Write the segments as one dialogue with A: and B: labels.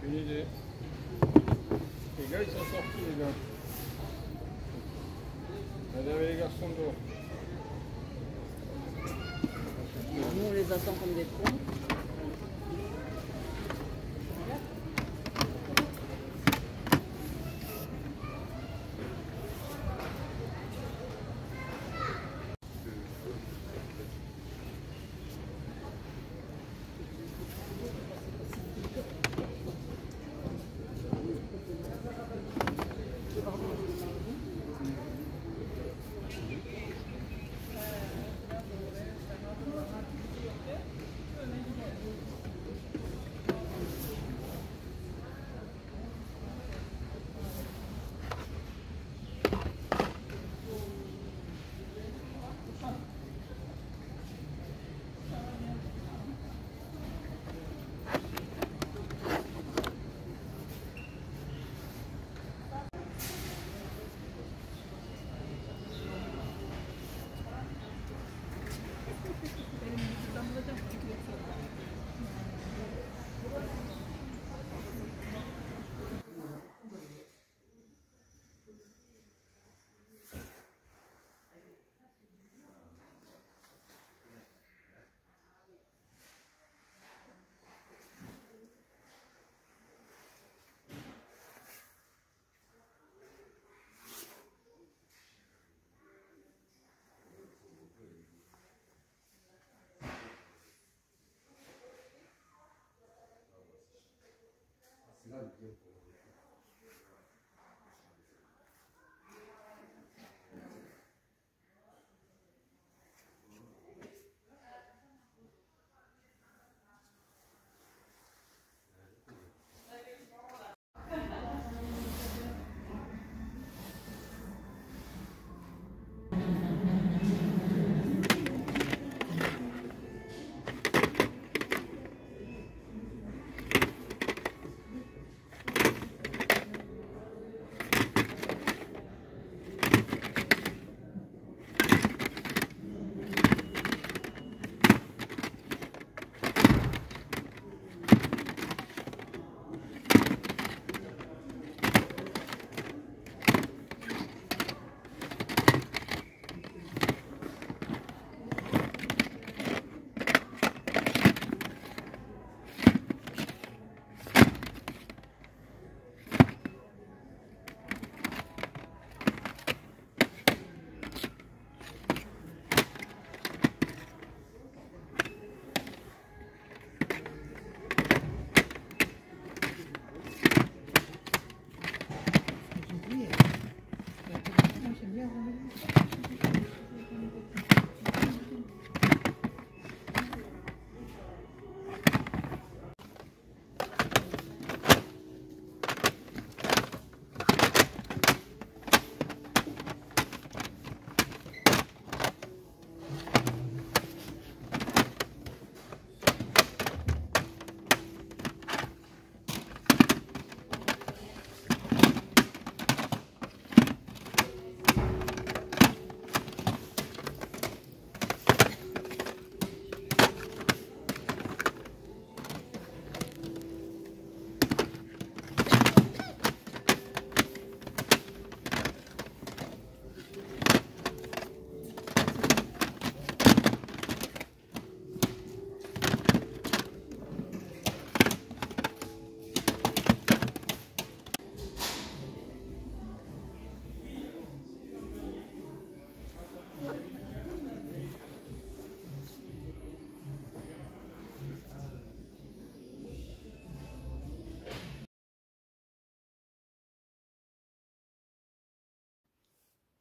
A: Une idée. Les gars, ils sont sortis, les gars. Madame et les garçons dehors.
B: Nous, on les attend comme des cons.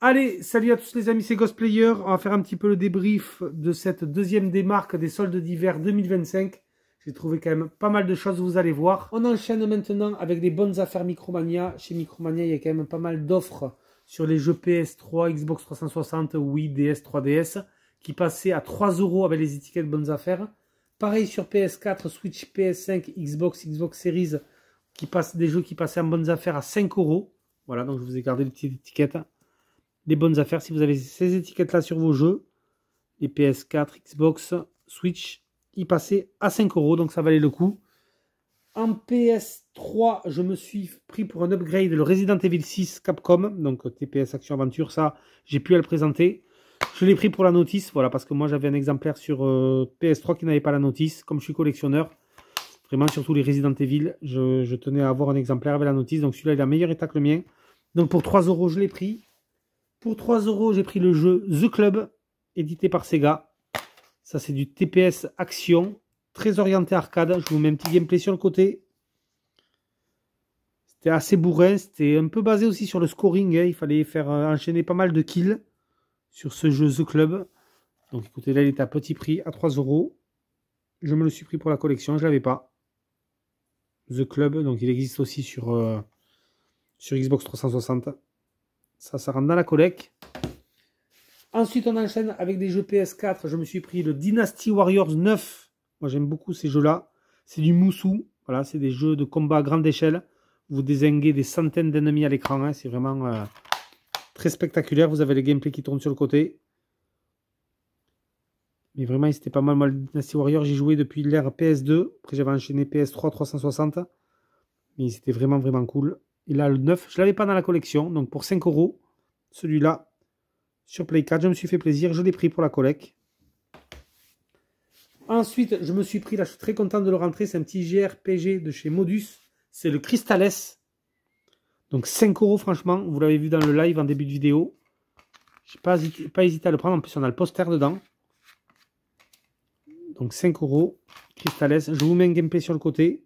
C: Allez, salut à tous les amis, c'est Ghostplayer. On va faire un petit peu le débrief de cette deuxième démarque des soldes d'hiver 2025. J'ai trouvé quand même pas mal de choses, vous allez voir. On enchaîne maintenant avec des bonnes affaires Micromania. Chez Micromania, il y a quand même pas mal d'offres sur les jeux PS3, Xbox 360, Wii, DS, 3DS, qui passaient à 3 € avec les étiquettes bonnes affaires. Pareil sur PS4, Switch, PS5, Xbox, Xbox Series, des jeux qui passaient en bonnes affaires à 5 €. Voilà, donc je vous ai gardé les petites étiquettes. Les bonnes affaires, si vous avez ces étiquettes-là sur vos jeux, les PS4, Xbox, Switch, ils passaient à 5 €, donc ça valait le coup. En PS3, je me suis pris pour un upgrade le Resident Evil 6 Capcom, donc TPS Action Aventure, ça, j'ai pu à le présenter. Je l'ai pris pour la notice, voilà, parce que moi j'avais un exemplaire sur PS3 qui n'avait pas la notice, comme je suis collectionneur. Vraiment, surtout les Resident Evil, je tenais à avoir un exemplaire avec la notice, donc celui-là il est en meilleur état que le mien. Donc pour 3 €, je l'ai pris. Pour 3 €, j'ai pris le jeu The Club, édité par Sega. Ça, c'est du TPS Action, très orienté arcade. Je vous mets un petit gameplay sur le côté. C'était assez bourrin, c'était un peu basé aussi sur le scoring. Hein. Il fallait faire enchaîner pas mal de kills sur ce jeu The Club. Donc écoutez, là, il était à petit prix, à 3 €. Je me le suis pris pour la collection, je ne l'avais pas. The Club, donc il existe aussi sur Xbox 360. Ça rentre dans la collecte. Ensuite, on enchaîne avec des jeux PS4. Je me suis pris le Dynasty Warriors 9. Moi, j'aime beaucoup ces jeux-là. C'est du Musou. Voilà, c'est des jeux de combat à grande échelle. Vous dézinguez des centaines d'ennemis à l'écran. Hein. C'est vraiment très spectaculaire. Vous avez les gameplays qui tournent sur le côté. Mais vraiment, c'était pas mal. Moi, le Dynasty Warriors, j'y jouais depuis l'ère PS2. Après, j'avais enchaîné PS3 360. Mais c'était vraiment, vraiment cool. Et là, le 9, je ne l'avais pas dans la collection. Donc, pour 5 €, celui-là, sur Play 4, je me suis fait plaisir. Je l'ai pris pour la collecte. Ensuite, je me suis pris, là, je suis très content de le rentrer. C'est un petit JRPG de chez Modus. C'est le Crystales. Donc, 5 € franchement. Vous l'avez vu dans le live en début de vidéo. Je n'ai pas hésité à le prendre. En plus, on a le poster dedans. Donc, 5 €. Crystales. Je vous mets un gameplay sur le côté.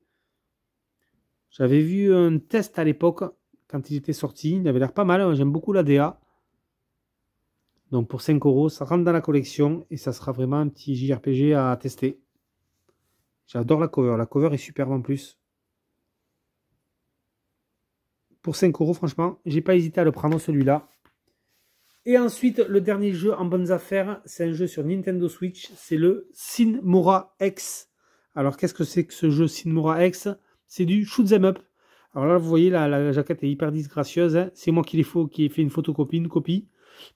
C: J'avais vu un test à l'époque, quand il était sorti. Il avait l'air pas mal. J'aime beaucoup la DA. Donc pour 5 €, ça rentre dans la collection. Et ça sera vraiment un petit JRPG à tester. J'adore la cover. La cover est superbe en plus. Pour 5 €, franchement, j'ai pas hésité à le prendre celui-là. Et ensuite, le dernier jeu en bonnes affaires, c'est un jeu sur Nintendo Switch. C'est le Sin Mora X. Alors qu'est-ce que c'est que ce jeu Sin Mora X? C'est du shoot 'em up. Alors là, vous voyez, la jaquette est hyper disgracieuse. Hein. C'est moi qui ai fait une photocopie, une copie.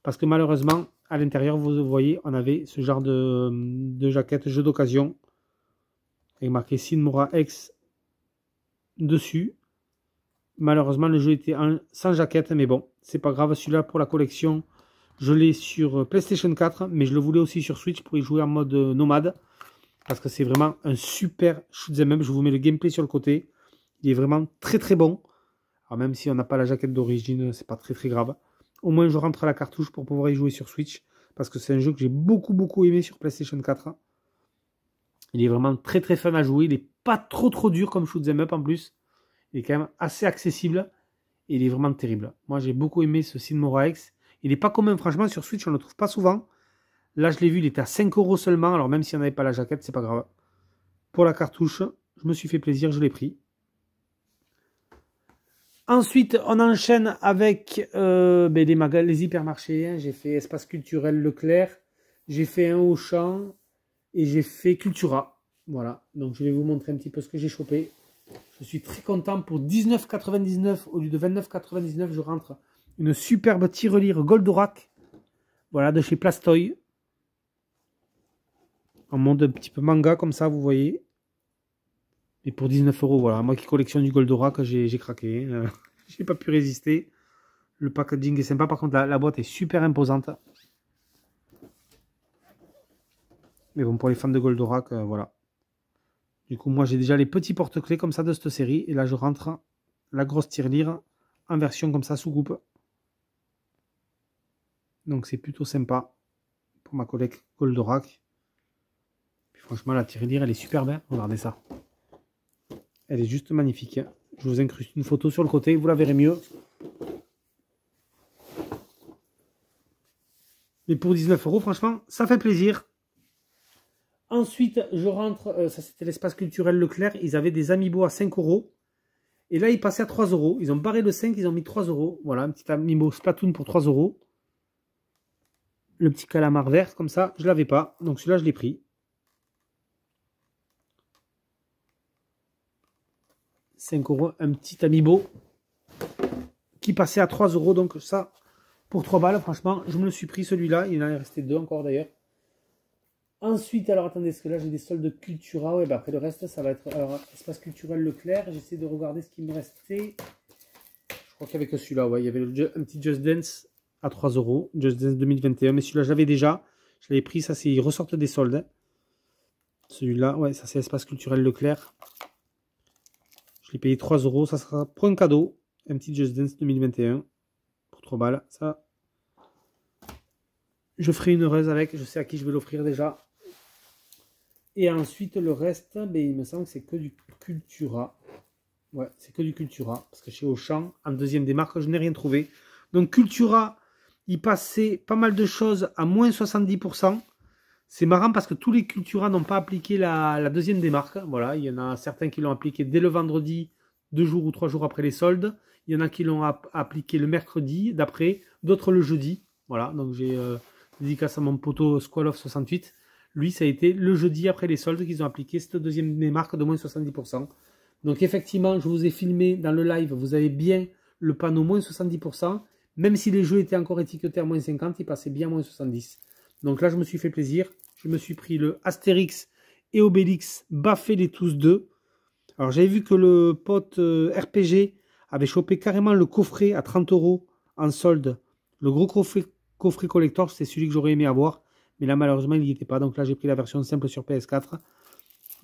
C: Parce que malheureusement, à l'intérieur, vous voyez, on avait ce genre de jaquette, jeu d'occasion. Avec marqué Sin Mora X dessus. Malheureusement, le jeu était sans jaquette. Mais bon, c'est pas grave. Celui-là, pour la collection, je l'ai sur PlayStation 4. Mais je le voulais aussi sur Switch pour y jouer en mode nomade. Parce que c'est vraiment un super shoot'em up. Je vous mets le gameplay sur le côté. Il est vraiment très très bon. Alors même si on n'a pas la jaquette d'origine, c'est pas très très grave. Au moins je rentre la cartouche pour pouvoir y jouer sur Switch. Parce que c'est un jeu que j'ai beaucoup aimé sur PlayStation 4. Il est vraiment très très fun à jouer. Il n'est pas trop dur comme shoot'em up en plus. Il est quand même assez accessible. Et il est vraiment terrible. Moi j'ai beaucoup aimé ce Sin Mora X. Il n'est pas commun franchement sur Switch, on ne le trouve pas souvent. Là, je l'ai vu, il était à 5 € seulement. Alors, même si on n'avait pas la jaquette, c'est pas grave. Pour la cartouche, je me suis fait plaisir, je l'ai pris. Ensuite, on enchaîne avec les hypermarchés. Hein. J'ai fait Espace Culturel Leclerc. J'ai fait un Auchan. Et j'ai fait Cultura. Voilà. Donc, je vais vous montrer un petit peu ce que j'ai chopé. Je suis très content. Pour 19,99 € au lieu de 29,99 €, je rentre une superbe tirelire Goldorak. Voilà, de chez Plastoy. En mode un petit peu manga comme ça, vous voyez. Et pour 19 €, voilà. Moi qui collectionne du Goldorak, j'ai craqué. J'ai pas pu résister. Le packaging est sympa. Par contre, la boîte est super imposante. Mais bon, pour les fans de Goldorak, voilà. Du coup, moi j'ai déjà les petits porte-clés comme ça de cette série. Et là, je rentre la grosse tirelire en version comme ça, sous coupe. Donc c'est plutôt sympa pour ma collègue Goldorak. Franchement, la tirelire, elle est super belle. Regardez ça. Elle est juste magnifique. Je vous incruste une photo sur le côté, vous la verrez mieux. Mais pour 19 €, franchement, ça fait plaisir. Ensuite, je rentre, ça c'était l'espace culturel Leclerc, ils avaient des amiibo à 5 €. Et là, ils passaient à 3 €. Ils ont barré le 5, ils ont mis 3 €. Voilà, un petit amiibo Splatoon pour 3 €. Le petit calamar vert, comme ça, je ne l'avais pas. Donc celui-là, je l'ai pris. 5 €, un petit amiibo qui passait à 3 €. Donc ça, pour 3 balles, franchement, je me le suis pris celui-là. Il en est resté 2 encore d'ailleurs. Ensuite, alors attendez, est-ce que là j'ai des soldes Cultura? Ouais, bah après le reste, ça va être alors, espace culturel Leclerc. J'essaie de regarder ce qui me restait. Je crois qu'il n'y avait que celui-là. Ouais, il y avait un petit Just Dance à 3 €. Just Dance 2021. Mais celui-là, je l'avais déjà. Je l'avais pris. Ça, c'est ils ressortent des soldes. Celui-là, ouais, ça c'est espace culturel Leclerc. Je l'ai payé 3 €. Ça sera pour un cadeau. Un petit Just Dance 2021. Pour 3 balles. Ça, je ferai une heureuse avec. Je sais à qui je vais l'offrir déjà. Et ensuite, le reste, ben, il me semble que c'est que du Cultura. Ouais, c'est que du Cultura. Parce que chez Auchan, en deuxième des marques, je n'ai rien trouvé. Donc Cultura, il passait pas mal de choses à moins 70%. C'est marrant parce que tous les Cultura n'ont pas appliqué la deuxième des marques. Voilà, il y en a certains qui l'ont appliqué dès le vendredi, 2 jours ou 3 jours après les soldes. Il y en a qui l'ont appliqué le mercredi d'après, d'autres le jeudi. Voilà, donc j'ai dédicace à mon poteau Squaloff 68. Lui, ça a été le jeudi après les soldes qu'ils ont appliqué cette deuxième marque de moins 70%. Donc effectivement, je vous ai filmé dans le live, vous avez bien le panneau moins 70%. Même si les jeux étaient encore étiquetés à moins 50, ils passaient bien à moins 70. Donc là, je me suis fait plaisir. Je me suis pris le Astérix et Obélix Baffez les tous deux. Alors j'avais vu que le pote RPG avait chopé carrément le coffret à 30 € en solde. Le gros coffret collector, c'est celui que j'aurais aimé avoir. Mais là, malheureusement, il n'y était pas. Donc là, j'ai pris la version simple sur PS4.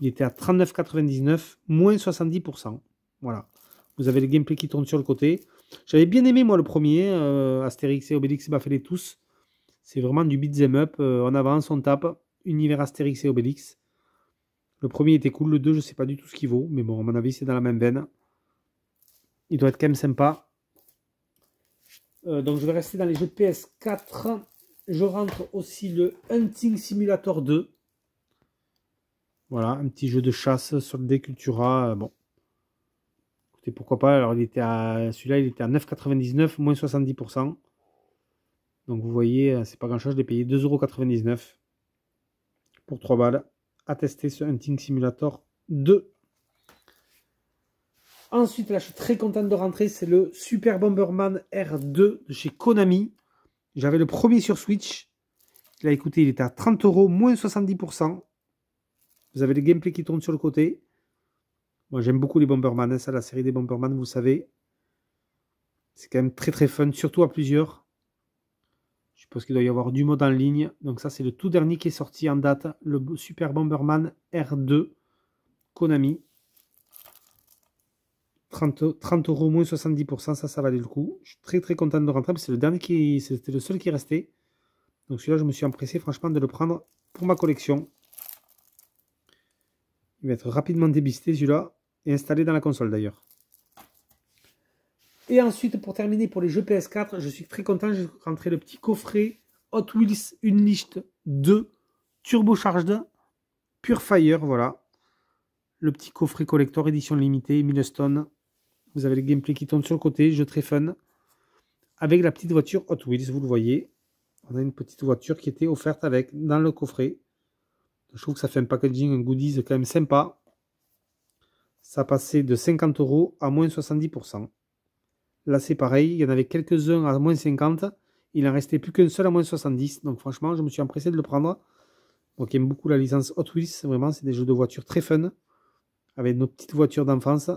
C: Il était à 39,99, moins 70%. Voilà. Vous avez le gameplay qui tourne sur le côté. J'avais bien aimé, moi, le premier. Astérix et Obélix Baffez les tous. C'est vraiment du beat'em up. On avance, on tape. Univers Astérix et Obélix. Le premier était cool. Le 2, je ne sais pas du tout ce qu'il vaut. Mais bon, à mon avis, c'est dans la même veine. Il doit être quand même sympa. Donc, je vais rester dans les jeux de PS4. Je rentre aussi le Hunting Simulator 2. Voilà, un petit jeu de chasse sur le Cultura. Bon. Écoutez, pourquoi pas. Alors, celui-là, il était à 9,99, moins 70%. Donc, vous voyez, c'est pas grand-chose. Je l'ai payé 2,99 € pour 3 balles. À tester ce Hunting Simulator 2. Ensuite, là, je suis très content de rentrer. C'est le Super Bomberman R2 de chez Konami. J'avais le premier sur Switch. Là, écoutez, il était à 30 €, moins 70%. Vous avez le gameplay qui tourne sur le côté. Moi, j'aime beaucoup les Bomberman. Hein, ça, la série des Bomberman, vous savez. C'est quand même très très fun, surtout à plusieurs. Je suppose qu'il doit y avoir du mode en ligne. Donc ça, c'est le tout dernier qui est sorti en date. Le Super Bomberman R2 Konami. 30 €, moins 70%. Ça valait le coup. Je suis très très content de rentrer. C'est le dernier c'était le seul qui restait. Donc celui-là, je me suis empressé franchement de le prendre pour ma collection. Il va être rapidement débisté celui-là et installé dans la console d'ailleurs. Et ensuite, pour terminer pour les jeux PS4, je suis très content. J'ai rentré le petit coffret Hot Wheels Unleashed 2 Turbocharged Pure Fire. Voilà. Le petit coffret collector édition limitée, Milestone. Vous avez le gameplay qui tourne sur le côté, jeu très fun. Avec la petite voiture Hot Wheels, vous le voyez. On a une petite voiture qui était offerte avec dans le coffret. Je trouve que ça fait un packaging, un goodies quand même sympa. Ça passait de 50 € à moins 70%. Là, c'est pareil. Il y en avait quelques-uns à moins 50. Il n'en restait plus qu'un seul à moins 70. Donc, franchement, je me suis empressé de le prendre. Donc, j'aime beaucoup la licence Hot Wheels. Vraiment, c'est des jeux de voitures très fun. Avec nos petites voitures d'enfance.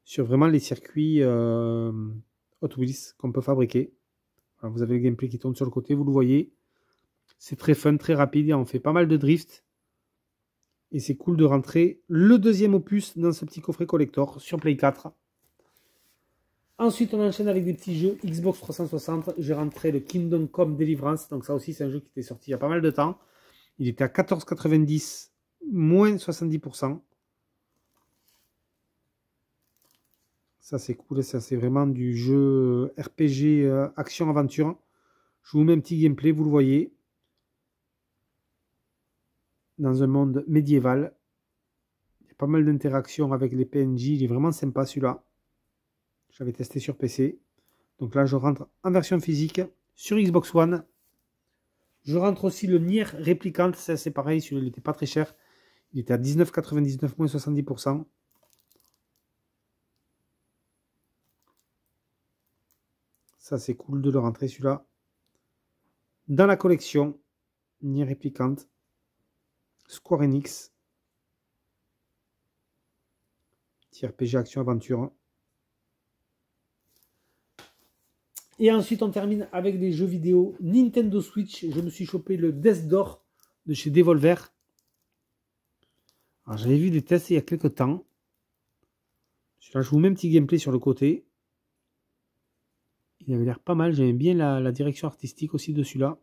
C: Sur vraiment les circuits Hot Wheels qu'on peut fabriquer. Alors, vous avez le gameplay qui tourne sur le côté. Vous le voyez. C'est très fun, très rapide. On fait pas mal de drift. Et c'est cool de rentrer le deuxième opus dans ce petit coffret collector sur Play 4. Ensuite, on enchaîne avec des petits jeux Xbox 360. J'ai rentré le Kingdom Come Deliverance. Donc ça aussi, c'est un jeu qui était sorti il y a pas mal de temps. Il était à 14,90, moins 70%. Ça, c'est cool. Ça, c'est vraiment du jeu RPG action-aventure. Je vous mets un petit gameplay, vous le voyez. Dans un monde médiéval. Il y a pas mal d'interactions avec les PNJ. Il est vraiment sympa celui-là. J'avais testé sur PC. Donc là, je rentre en version physique sur Xbox One. Je rentre aussi le Nier Replicant. Ça, c'est pareil. Celui-là, il n'était pas très cher. Il était à 19,99 moins 70%. Ça, c'est cool de le rentrer celui-là. Dans la collection Nier Replicant. Square Enix. Petit RPG action aventure. Et ensuite, on termine avec des jeux vidéo Nintendo Switch. Je me suis chopé le Death Door de chez Devolver. Alors, j'avais vu des tests il y a quelques temps. Celui-là, je vous mets un petit gameplay sur le côté. Il avait l'air pas mal. J'aimais bien la direction artistique aussi de celui-là.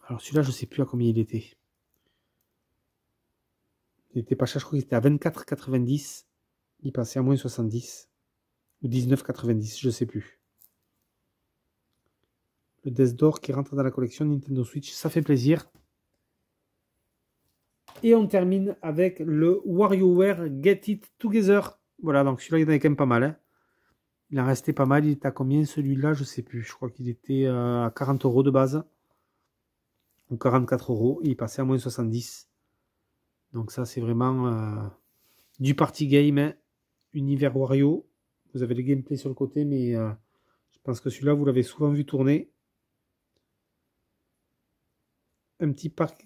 C: Alors, celui-là, je ne sais plus à combien il était. Il n'était pas cher, je crois qu'il était à 24,90. Il passait à moins 70. Ou 19,90, je ne sais plus. Le Death Door qui rentre dans la collection Nintendo Switch, ça fait plaisir. Et on termine avec le WarioWare Get It Together. Voilà, donc celui-là, il y en avait quand même pas mal. Hein. Il en restait pas mal. Il était à combien celui-là? Je ne sais plus. Je crois qu'il était à 40 € de base. Ou 44 €. Et il passait à moins 70. Donc ça, c'est vraiment du party game. Hein. Univers Wario. Vous avez le gameplay sur le côté, mais je pense que celui-là, vous l'avez souvent vu tourner. Un petit party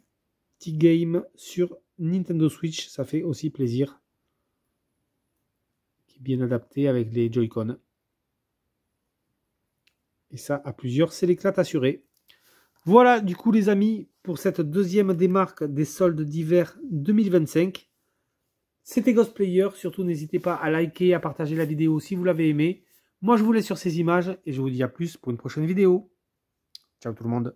C: game sur Nintendo Switch, ça fait aussi plaisir. Qui est bien adapté avec les Joy-Con. Et ça, à plusieurs, c'est l'éclat assuré. Voilà, du coup, les amis, pour cette deuxième démarque des soldes d'hiver 2025. C'était Ghostplayer. Surtout, n'hésitez pas à liker, à partager la vidéo si vous l'avez aimé. Moi, je vous laisse sur ces images et je vous dis à plus pour une prochaine vidéo. Ciao tout le monde.